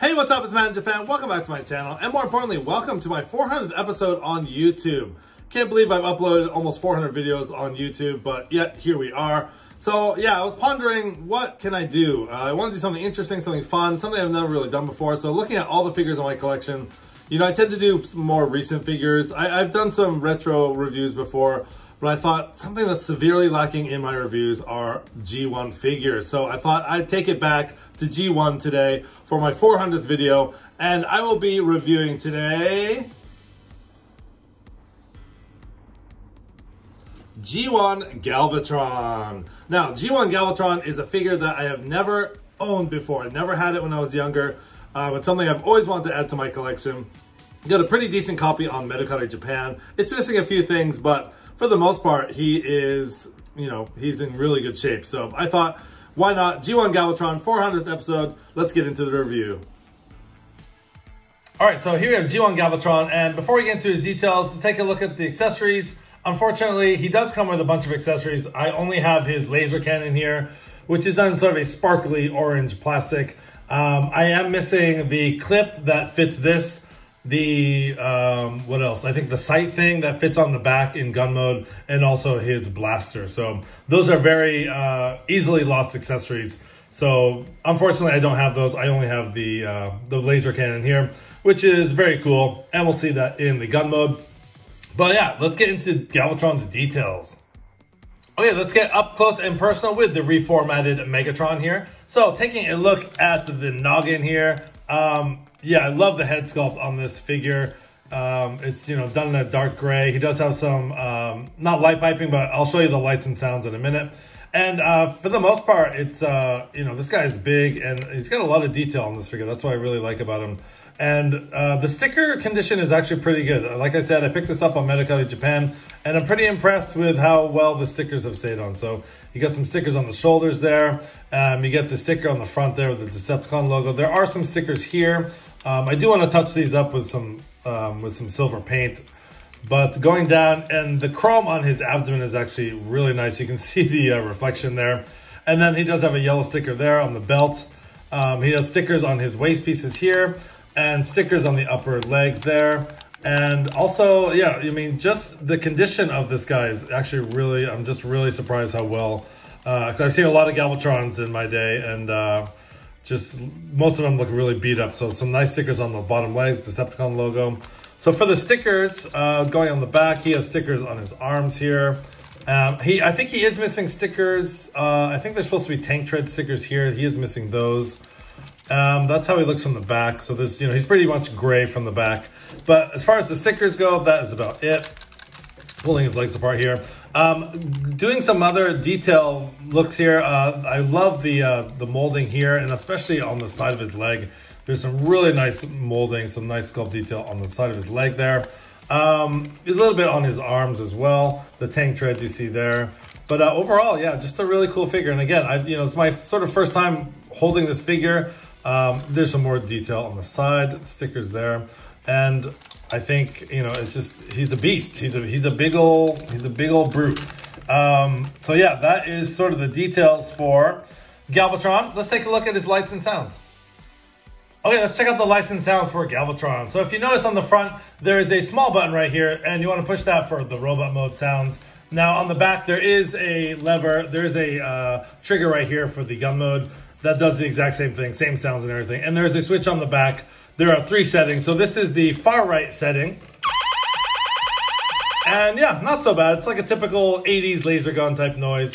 Hey, what's up? It's Matt in Japan. Welcome back to my channel, and more importantly, welcome to my 400th episode on YouTube. Can't believe I've uploaded almost 400 videos on YouTube, but yet here we are. So yeah, I was pondering, what can I do? I want to do something interesting, something fun, something I've never really done before. So looking at all the figures in my collection, you know, I tend to do some more recent figures. I've done some retro reviews before, but I thought something that's severely lacking in my reviews are G1 figures. So I thought I'd take it back to G1 today for my 400th video, and I will be reviewing today G1 Galvatron. Now, G1 Galvatron is a figure that I have never owned before. I never had it when I was younger. It's something I've always wanted to add to my collection. Got a pretty decent copy on Medicare Japan. It's missing a few things, but for the most part, he is, you know, he's in really good shape. So I thought, why not? G1 Galvatron, 400th episode. Let's get into the review. All right, so here we have G1 Galvatron, and before we get into his details, let's take a look at the accessories. Unfortunately, he does come with a bunch of accessories. I only have his laser cannon here, which is done in sort of a sparkly orange plastic. I am missing the clip that fits this. The, what else? I think the sight thing that fits on the back in gun mode, and also his blaster. So those are very easily lost accessories. So unfortunately, I don't have those. I only have the laser cannon here, which is very cool. And we'll see that in the gun mode. But yeah, let's get into Galvatron's details. Okay, let's get up close and personal with the reformatted Megatron here. So taking a look at the noggin here, yeah, I love the head sculpt on this figure. It's, you know, done in a dark gray. He does have some, not light piping, but I'll show you the lights and sounds in a minute. And for the most part, it's, you know, this guy is big and he's got a lot of detail on this figure. That's what I really like about him. And the sticker condition is actually pretty good. Like I said, I picked this up on Medicare Japan, and I'm pretty impressed with how well the stickers have stayed on. So you got some stickers on the shoulders there. You get the sticker on the front there with the Decepticon logo. There are some stickers here. I do want to touch these up with some silver paint. But going down, and the chrome on his abdomen is actually really nice. You can see the reflection there. And then he does have a yellow sticker there on the belt. He has stickers on his waist pieces here, and stickers on the upper legs there. And also, yeah, I mean, just the condition of this guy is actually really, I'm just really surprised how well, I've seen a lot of Galvatrons in my day, and just most of them look really beat up. So some nice stickers on the bottom legs, Decepticon logo. So for the stickers, going on the back, he has stickers on his arms here. I think he is missing stickers. I think there's supposed to be tank tread stickers here. He is missing those. That's how he looks from the back. So this, you know, he's pretty much gray from the back. But as far as the stickers go, that is about it. Pulling his legs apart here. Doing some other detail looks here. I love the molding here, and especially on the side of his leg. There's some really nice molding, some nice sculpt detail on the side of his leg there. A little bit on his arms as well. The tank treads you see there. But overall, yeah, just a really cool figure. And again, you know, it's my sort of first time holding this figure. There's some more detail on the side, stickers there, and I think, you know, it's just, he's a beast. He's a big old brute. So yeah, that is sort of the details for Galvatron. Let's take a look at his lights and sounds. Okay, let's check out the lights and sounds for Galvatron. So if you notice on the front, there is a small button right here, and you want to push that for the robot mode sounds. Now on the back, there is a lever, there is a trigger right here for the gun mode. That does the exact same thing, same sounds and everything. And there's a switch on the back. There are 3 settings. So this is the far right setting. And yeah, not so bad. It's like a typical 80s laser gun type noise.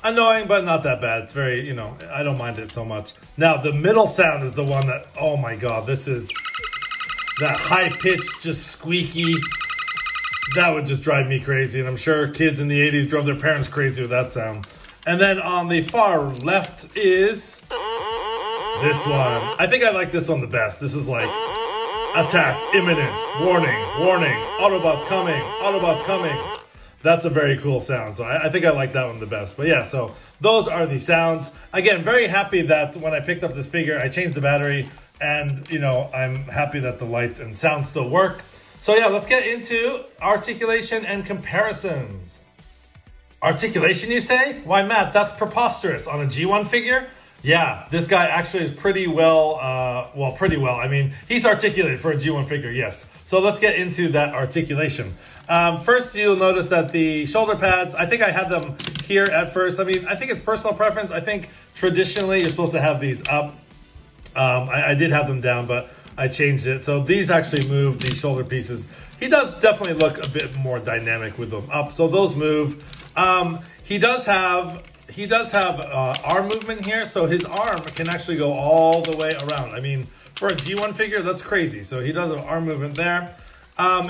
Annoying, but not that bad. It's very, you know, I don't mind it so much. Now, the middle sound is the one that, oh my God, this is that high pitched, just squeaky. That would just drive me crazy. And I'm sure kids in the 80s drove their parents crazy with that sound. And then on the far left is this one. I think I like this one the best. This is like, attack, imminent, warning, warning, Autobots coming, Autobots coming. That's a very cool sound. So I think I like that one the best. But yeah, so those are the sounds. Again, very happy that when I picked up this figure, I changed the battery, and, you know, I'm happy that the lights and sound still work. So yeah, let's get into articulation and comparisons. Articulation, you say? Why, Matt, that's preposterous on a G1 figure. Yeah, this guy actually is pretty well, pretty well. I mean, he's articulated for a G1 figure, yes. So let's get into that articulation. First, you'll notice that the shoulder pads, I think I had them here at first. I mean, I think it's personal preference. I think traditionally you're supposed to have these up. I did have them down, but I changed it. So these actually move, these shoulder pieces. He does definitely look a bit more dynamic with them up. So those move. He does have arm movement here. So his arm can actually go all the way around. I mean, for a G1 figure, that's crazy. So he does have arm movement there.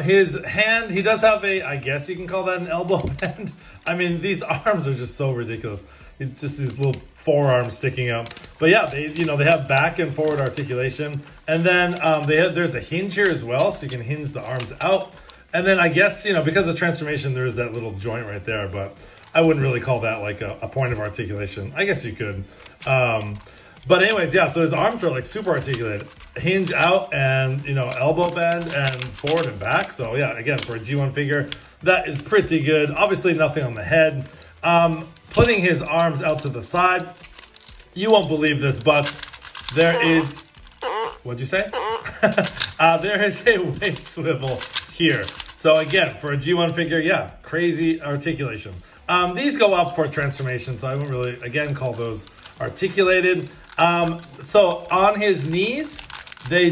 His hand, he does have I guess you can call that an elbow bend. I mean, these arms are just so ridiculous. It's just these little forearms sticking out. But yeah, they have back and forward articulation. And then there's a hinge here as well, so you can hinge the arms out. And then I guess, because of transformation, there's that little joint right there, but I wouldn't really call that like a point of articulation. I guess you could. But anyways, yeah, so his arms are like super articulated. Hinge out and, elbow bend and forward and back. So yeah, again, for a G1 figure, that is pretty good. Obviously nothing on the head. Putting his arms out to the side, you won't believe this, but there is, what'd you say? There is a waist swivel here. So again, for a G1 figure, yeah, crazy articulation. These go up for transformation, so I wouldn't really, again, call those articulated. So on his knees, there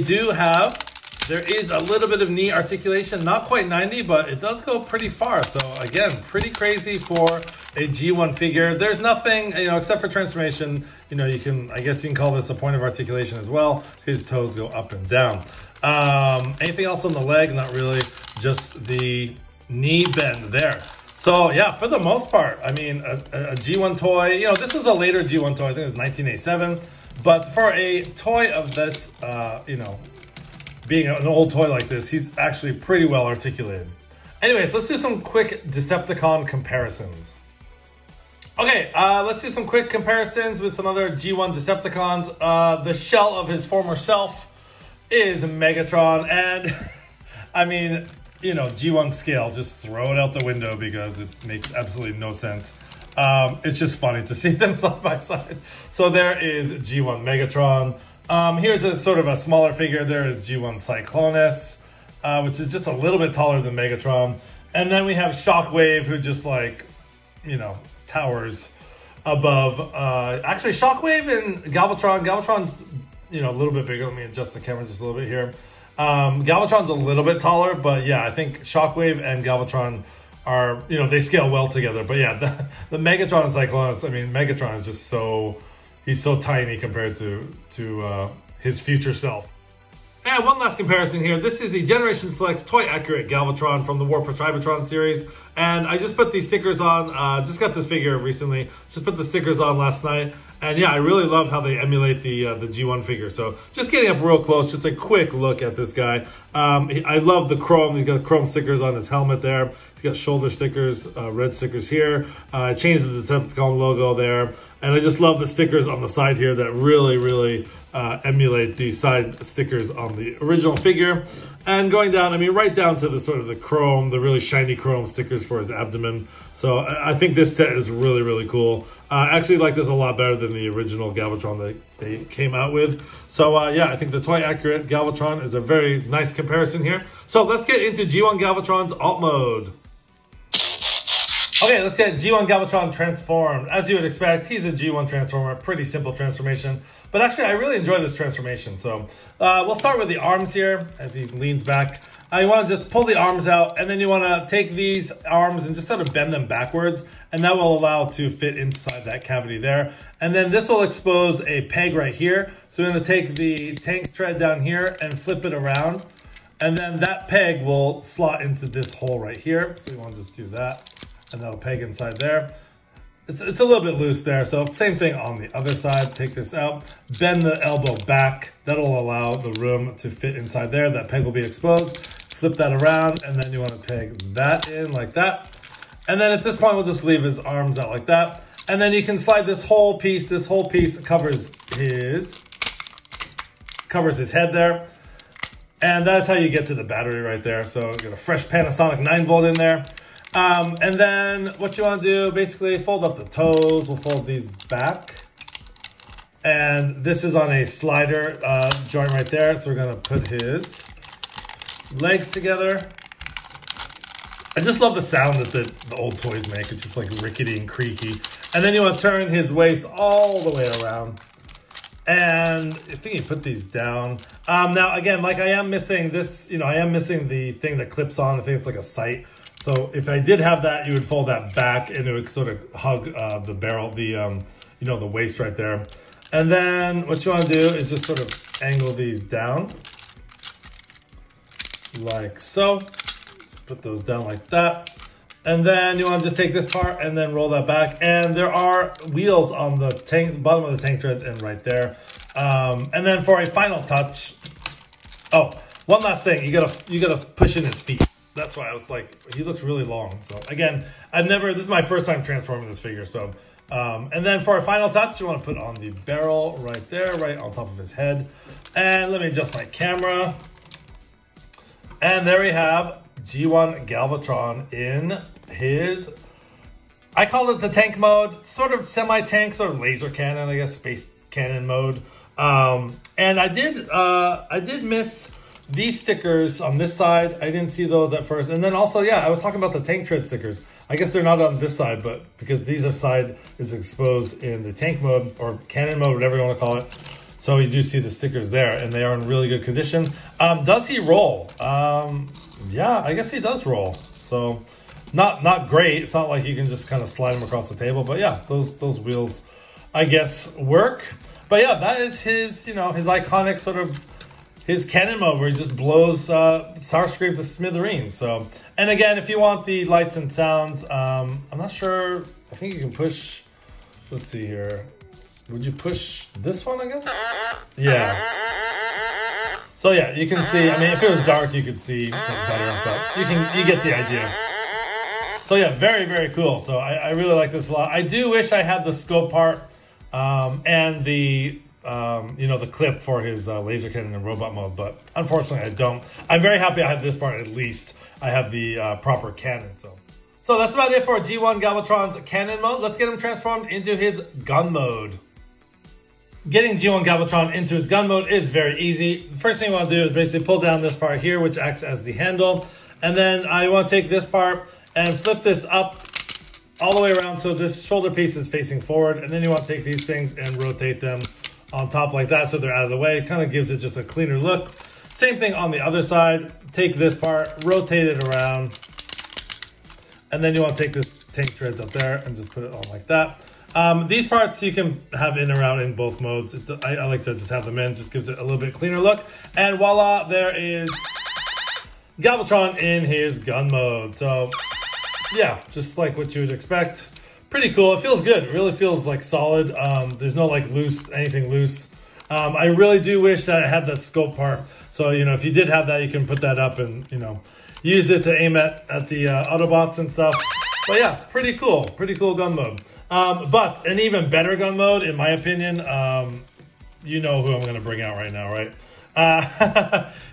is a little bit of knee articulation, not quite 90, but it does go pretty far. So again, pretty crazy for a G1 figure. There's nothing, except for transformation, I guess you can call this a point of articulation as well. His toes go up and down. Anything else on the leg? Not really, just the knee bend there. So yeah, for the most part, I mean, a G1 toy, this was a later G1 toy, I think it was 1987. But for a toy of this, being an old toy like this, he's actually pretty well articulated. Anyways, let's do some quick Decepticon comparisons. Okay, let's do some quick comparisons with some other G1 Decepticons. The shell of his former self is Megatron, and I mean, G1 scale, just throw it out the window because it makes absolutely no sense. It's just funny to see them side by side. So there is G1 Megatron. Here's a sort of a smaller figure. There is G1 Cyclonus, which is just a little bit taller than Megatron. And then we have Shockwave, who just towers above. Actually, Shockwave and Galvatron. Galvatron's, a little bit bigger. Let me adjust the camera just a little bit here. Galvatron's a little bit taller, but yeah, I think Shockwave and Galvatron are, they scale well together. But yeah, the Megatron and Cyclonus, I mean, Megatron is just he's so tiny compared to his future self. And one last comparison here. This is the Generation Selects Toy Accurate Galvatron from the War for Cybertron series. And I just put these stickers on, just got this figure recently, just put the stickers on last night. And yeah, I really love how they emulate the G1 figure. So just getting up real close, just a quick look at this guy. I love the chrome. He's got chrome stickers on his helmet there. He's got shoulder stickers, red stickers here. I changed the Decepticon logo there. And I just love the stickers on the side here that really emulate the side stickers on the original figure. And going down, I mean, right down to the sort of the chrome, the really shiny chrome stickers for his abdomen. So I think this set is really cool. I actually like this a lot better than the original Galvatron that they came out with. So yeah, I think the Toy Accurate Galvatron is a very nice comparison here. So let's get into G1 Galvatron's alt mode. Okay, let's get G1 Galvatron transformed. As you would expect, he's a G1 transformer, pretty simple transformation. But actually, I really enjoy this transformation. So we'll start with the arms here as he leans back. You want to just pull the arms out, and then you want to take these arms and just sort of bend them backwards, and that will allow it to fit inside that cavity there. And then this will expose a peg right here. So we're going to take the tank tread down here and flip it around, and then that peg will slot into this hole right here. So you want to just do that, and that'll peg inside there. It's a little bit loose there, so same thing on the other side. Take this out, bend the elbow back. That'll allow the room to fit inside there. That peg will be exposed. Flip that around, and then you want to peg that in like that. And then at this point, we'll just leave his arms out like that. And then you can slide this whole piece. This whole piece covers his head there. And that's how you get to the battery right there. So get a fresh Panasonic 9-volt in there. And then what you want to do, basically fold up the toes. We'll fold these back. And this is on a slider joint right there. So we're gonna put his legs together. I just love the sound that the old toys make. It's just like rickety and creaky. And then you want to turn his waist all the way around. And I think you put these down. Now, again, like I am missing this, you know, I am missing the thing that clips on. I think it's like a sight. So if I did have that, you would fold that back and it would sort of hug the barrel, you know, the waist right there. And then what you want to do is just sort of angle these down. Like so. Put those down like that. And then you want to just take this part and then roll that back. And there are wheels on the tank, bottom of the tank treads and right there. And then for a final touch, oh, one last thing, you gotta push in his feet. That's why I was like, he looks really long. So again, this is my first time transforming this figure. So, and then for a final touch, you want to put on the barrel right there, right on top of his head. And let me adjust my camera. And there we have G1 Galvatron in his, I call it the tank mode, sort of semi-tank, sort of laser cannon, I guess, space cannon mode. And I did miss these stickers on this side. I didn't see those at first. And then also, yeah, I was talking about the tank tread stickers. I guess they're not on this side, but because these side is exposed in the tank mode or cannon mode, whatever you want to call it. So you do see the stickers there and they are in really good condition. Does he roll? Yeah, I guess he does roll. So not great. It's not like you can just kind of slide him across the table, but yeah, those wheels, I guess, work. But yeah, that is his, you know, his iconic sort of, his cannon mode where he just blows Starscream to smithereens. So, and again, if you want the lights and sounds, I'm not sure, I think you can push, let's see here. Would you push this one, I guess? Yeah. So yeah, you can see, I mean, if it was dark, you could see better, but you get the idea. So yeah, very, very cool. So I really like this a lot. I do wish I had the scope part and the, you know, the clip for his laser cannon and robot mode, but unfortunately I don't. I'm very happy I have this part at least. I have the proper cannon, so that's about it for G1 Galvatron's cannon mode. Let's get him transformed into his gun mode. Getting G1 Galvatron into his gun mode is very easy. The first thing you want to do is basically pull down this part here, which acts as the handle. And then I want to take this part and flip this up all the way around so this shoulder piece is facing forward. And then you want to take these things and rotate them on top like that so they're out of the way. It kind of gives it just a cleaner look. Same thing on the other side. Take this part, rotate it around. And then you want to take this tank treads up there and just put it on like that. These parts you can have in and around in both modes. I like to just have them in, just gives it a little bit cleaner look. And voila, there is Galvatron in his gun mode. So yeah, just like what you would expect. Pretty cool. It feels good. It really feels like solid. There's no like anything loose. I really do wish that I had that scope part. So, you know, if you did have that, you can put that up and, you know, use it to aim at the Autobots and stuff. But yeah, pretty cool gun mode. But an even better gun mode, in my opinion, you know who I'm going to bring out right now, right?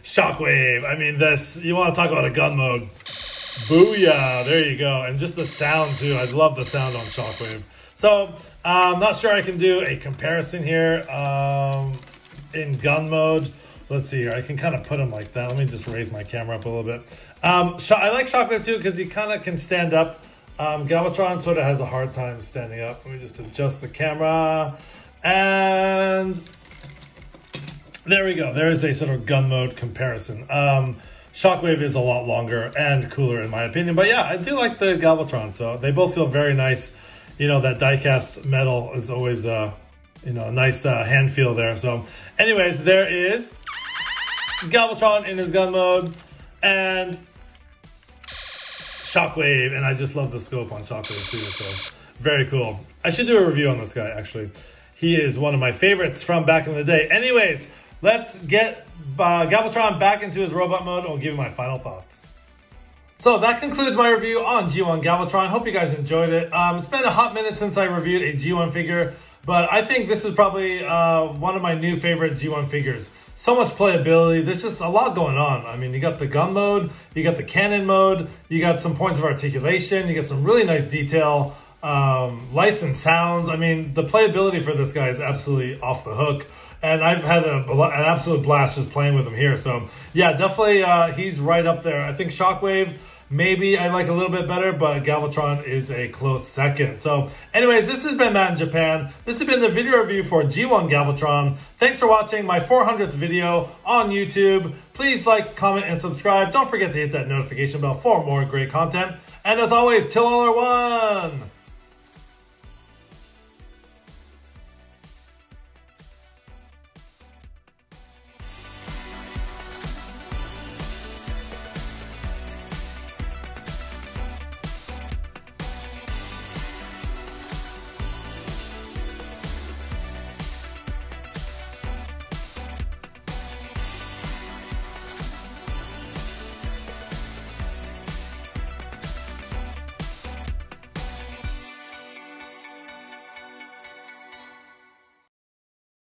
Shockwave. I mean, you want to talk about a gun mode. Booyah, there you go. And just the sound too, I love the sound on Shockwave. So, I'm not sure I can do a comparison here in gun mode. Let's see here, I can kind of put him like that. Let me just raise my camera up a little bit. I like Shockwave too because he kind of can stand up. Galvatron sort of has a hard time standing up. Let me just adjust the camera. And there we go. There is a sort of gun mode comparison. Shockwave is a lot longer and cooler in my opinion. But yeah, I do like the Galvatron. So they both feel very nice. You know, that die-cast metal is always, you know, a nice hand feel there. So anyways, there is Galvatron in his gun mode. And Shockwave, and I just love the scope on Shockwave too, so very cool. I should do a review on this guy, actually. He is one of my favorites from back in the day. Anyways, let's get Galvatron back into his robot mode, and I'll give you my final thoughts. So that concludes my review on G1 Galvatron. Hope you guys enjoyed it. It's been a hot minute since I reviewed a G1 figure, but I think this is probably one of my new favorite G1 figures. So much playability. There's just a lot going on. I mean, you got the gun mode, you got the cannon mode, you got some points of articulation, you got some really nice detail lights and sounds. I mean, the playability for this guy is absolutely off the hook. And I've had an absolute blast just playing with him here. So, yeah, definitely he's right up there. I think Shockwave, maybe I like a little bit better, but Galvatron is a close second. So, anyways, this has been Matt in Japan. This has been the video review for G1 Galvatron. Thanks for watching my 400th video on YouTube. Please like, comment, and subscribe. Don't forget to hit that notification bell for more great content. And as always, till all are one.